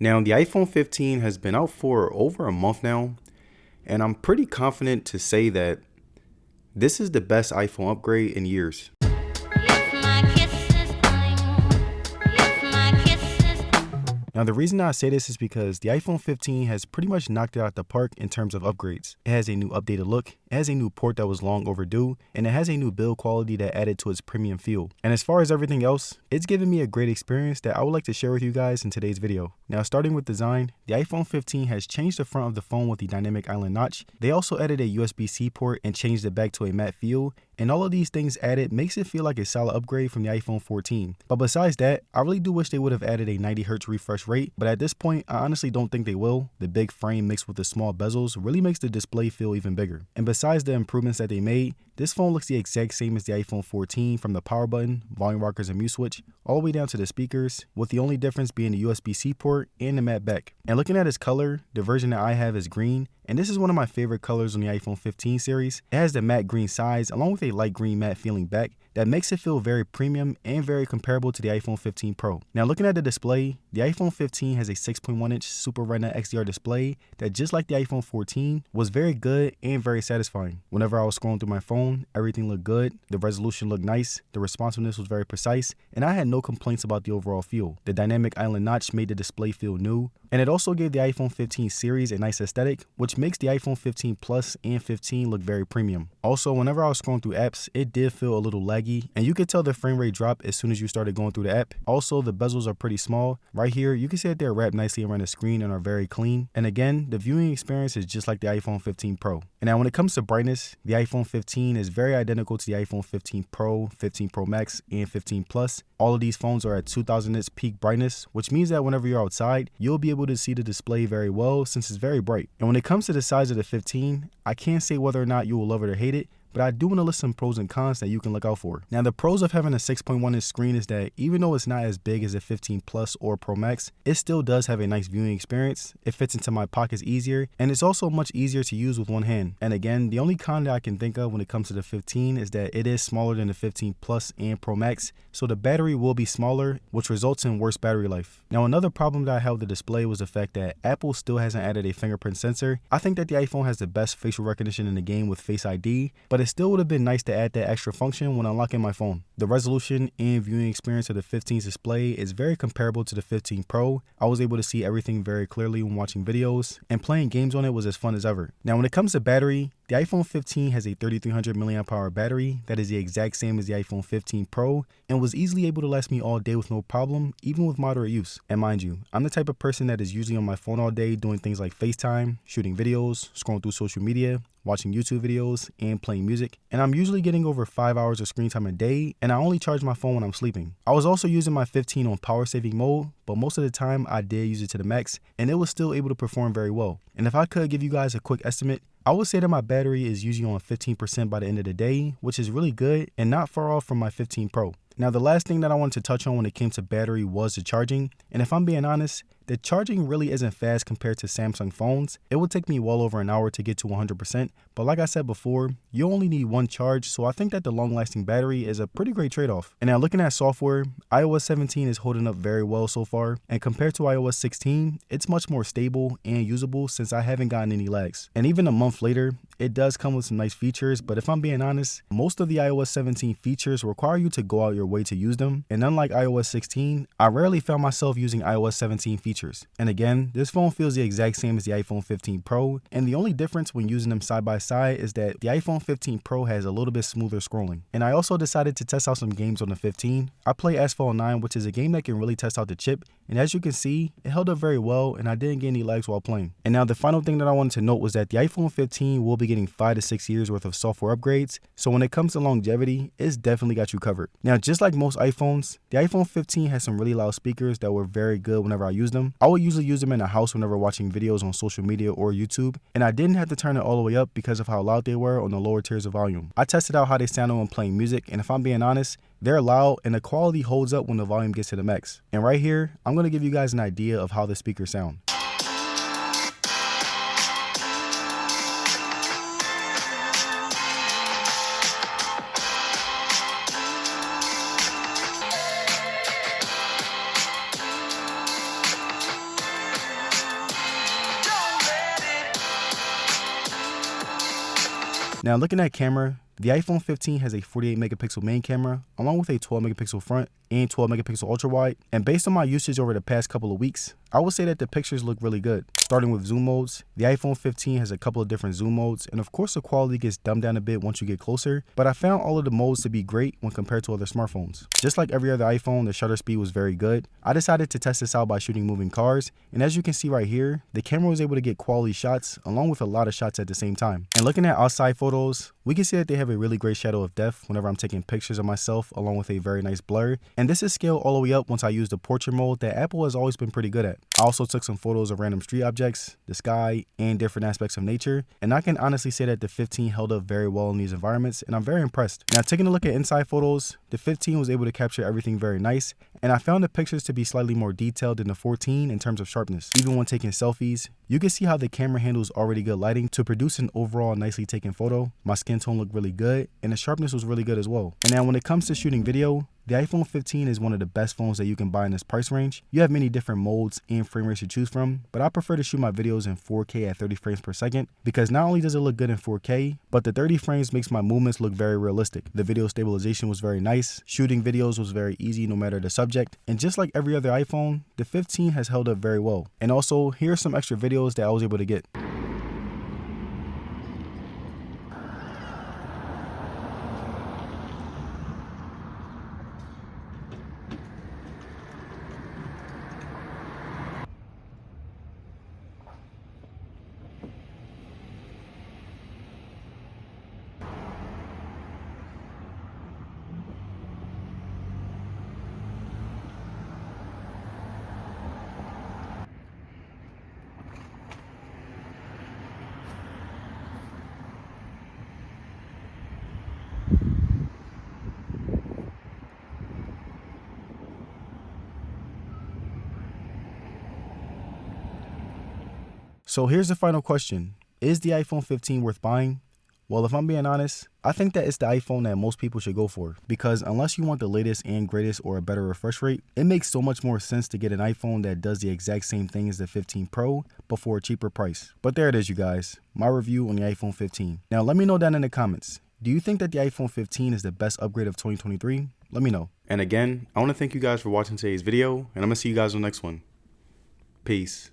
Now, the iPhone 15 has been out for over a month now, and I'm pretty confident to say that this is the best iPhone upgrade in years. Now, the reason I say this is because the iPhone 15 has pretty much knocked it out the park in terms of upgrades. It has a new updated look, it has a new port that was long overdue, and it has a new build quality that added to its premium feel. And as far as everything else, it's given me a great experience that I would like to share with you guys in today's video. Now, starting with design, the iPhone 15 has changed the front of the phone with the dynamic island notch. They also added a USB-C port and changed it back to a matte feel, and all of these things added makes it feel like a solid upgrade from the iPhone 14. But besides that, I really do wish they would have added a 90Hz refresh rate, but at this point, I honestly don't think they will. The big frame mixed with the small bezels really makes the display feel even bigger. And besides the improvements that they made, this phone looks the exact same as the iPhone 14 from the power button, volume rockers and mute switch, all the way down to the speakers, with the only difference being the USB-C port and the matte back. And looking at its color, the version that I have is green, and this is one of my favorite colors on the iPhone 15 series. It has the matte green sides along with a light green matte feeling back that makes it feel very premium and very comparable to the iPhone 15 Pro. Now, looking at the display, the iPhone 15 has a 6.1-inch Super Retina XDR display that, just like the iPhone 14, was very good and very satisfying. Whenever I was scrolling through my phone, everything looked good, the resolution looked nice, the responsiveness was very precise, and I had no complaints about the overall feel. The dynamic island notch made the display feel new, and it also gave the iPhone 15 series a nice aesthetic, which makes the iPhone 15 Plus and 15 look very premium. Also, whenever I was scrolling through apps, it did feel a little laggy, and you could tell the frame rate dropped as soon as you started going through the app. Also, the bezels are pretty small. Right here, you can see that they're wrapped nicely around the screen and are very clean. And again, the viewing experience is just like the iPhone 15 Pro. And now when it comes to brightness, the iPhone 15 is very identical to the iPhone 15 Pro, 15 Pro Max, and 15 Plus. All of these phones are at 2000 nits peak brightness, which means that whenever you're outside, you'll be able to see the display very well since it's very bright. And when it comes to the size of the 15, I can't say whether or not you will love it or hate it, but I do want to list some pros and cons that you can look out for. Now, the pros of having a 6.1-inch screen is that even though it's not as big as a 15 Plus or Pro Max, it still does have a nice viewing experience. It fits into my pockets easier, and it's also much easier to use with one hand. And again, the only con that I can think of when it comes to the 15 is that it is smaller than the 15 Plus and Pro Max, so the battery will be smaller, which results in worse battery life. Now, another problem that I had with the display was the fact that Apple still hasn't added a fingerprint sensor. I think that the iPhone has the best facial recognition in the game with Face ID, but it still would have been nice to add that extra function when unlocking my phone. The resolution and viewing experience of the 15's display is very comparable to the 15 Pro. I was able to see everything very clearly when watching videos, and playing games on it was as fun as ever. Now, when it comes to battery, the iPhone 15 has a 3300 mAh battery that is the exact same as the iPhone 15 Pro and was easily able to last me all day with no problem, even with moderate use. And mind you, I'm the type of person that is usually on my phone all day doing things like FaceTime, shooting videos, scrolling through social media, watching YouTube videos, and playing music. And I'm usually getting over 5 hours of screen time a day, and I only charge my phone when I'm sleeping. I was also using my 15 on power saving mode, but most of the time I did use it to the max, and it was still able to perform very well. And if I could give you guys a quick estimate, I would say that my battery is usually on 15% by the end of the day, which is really good and not far off from my 15 Pro. Now, the last thing that I wanted to touch on when it came to battery was the charging, and if I'm being honest, the charging really isn't fast compared to Samsung phones. It would take me well over an hour to get to 100%, but like I said before, you only need one charge, so I think that the long-lasting battery is a pretty great trade-off. And now looking at software, iOS 17 is holding up very well so far, and compared to iOS 16, it's much more stable and usable since I haven't gotten any lags. And even a month later, it does come with some nice features, but if I'm being honest, most of the iOS 17 features require you to go out your way to use them, and unlike iOS 16, I rarely found myself using iOS 17 features. And again, this phone feels the exact same as the iPhone 15 Pro, and the only difference when using them side by side is that the iPhone 15 Pro has a little bit smoother scrolling. And I also decided to test out some games on the 15. I play Asphalt 9, which is a game that can really test out the chip, and as you can see, it held up very well and I didn't get any lags while playing. And now the final thing that I wanted to note was that the iPhone 15 will be getting 5 to 6 years worth of software upgrades, so when it comes to longevity, it's definitely got you covered. Now, just like most iPhones, the iPhone 15 has some really loud speakers that were very good whenever I used them. I would usually use them in the house whenever watching videos on social media or YouTube, and I didn't have to turn it all the way up because of how loud they were on the lower tiers of volume. I tested out how they sounded when playing music, and if I'm being honest, they're loud and the quality holds up when the volume gets to the max. And right here, I'm going to give you guys an idea of how the speakers sound. Now looking at camera, the iPhone 15 has a 48 megapixel main camera along with a 12 megapixel front and 12 megapixel ultra wide, and based on my usage over the past couple of weeks, I would say that the pictures look really good. Starting with zoom modes, the iPhone 15 has a couple of different zoom modes, and of course the quality gets dumbed down a bit once you get closer, but I found all of the modes to be great when compared to other smartphones. Just like every other iPhone, the shutter speed was very good. I decided to test this out by shooting moving cars, and as you can see right here, the camera was able to get quality shots along with a lot of shots at the same time. And looking at outside photos, we can see that they have a really great shadow of depth whenever I'm taking pictures of myself along with a very nice blur, and this is scaled all the way up once I use the portrait mode that Apple has always been pretty good at. I also took some photos of random street objects, the sky, and different aspects of nature, and I can honestly say that the 15 held up very well in these environments, and I'm very impressed. Now taking a look at inside photos, the 15 was able to capture everything very nice, and I found the pictures to be slightly more detailed than the 14 in terms of sharpness. Even when taking selfies, you can see how the camera handles already good lighting to produce an overall nicely taken photo. My skin tone looked really good, and the sharpness was really good as well. And now when it comes to shooting video, the iPhone 15 is one of the best phones that you can buy in this price range. You have many different modes and frame rates to choose from, but I prefer to shoot my videos in 4K at 30 frames per second because not only does it look good in 4K, but the 30 frames makes my movements look very realistic. The video stabilization was very nice, shooting videos was very easy no matter the subject, and just like every other iPhone, the 15 has held up very well. And also, here are some extra videos that I was able to get. So here's the final question. Is the iPhone 15 worth buying? Well, if I'm being honest, I think that it's the iPhone that most people should go for, because unless you want the latest and greatest or a better refresh rate, it makes so much more sense to get an iPhone that does the exact same thing as the 15 Pro, but for a cheaper price. But there it is, you guys, my review on the iPhone 15. Now let me know down in the comments, do you think that the iPhone 15 is the best upgrade of 2023? Let me know. And again, I want to thank you guys for watching today's video, and I'm going to see you guys on the next one. Peace.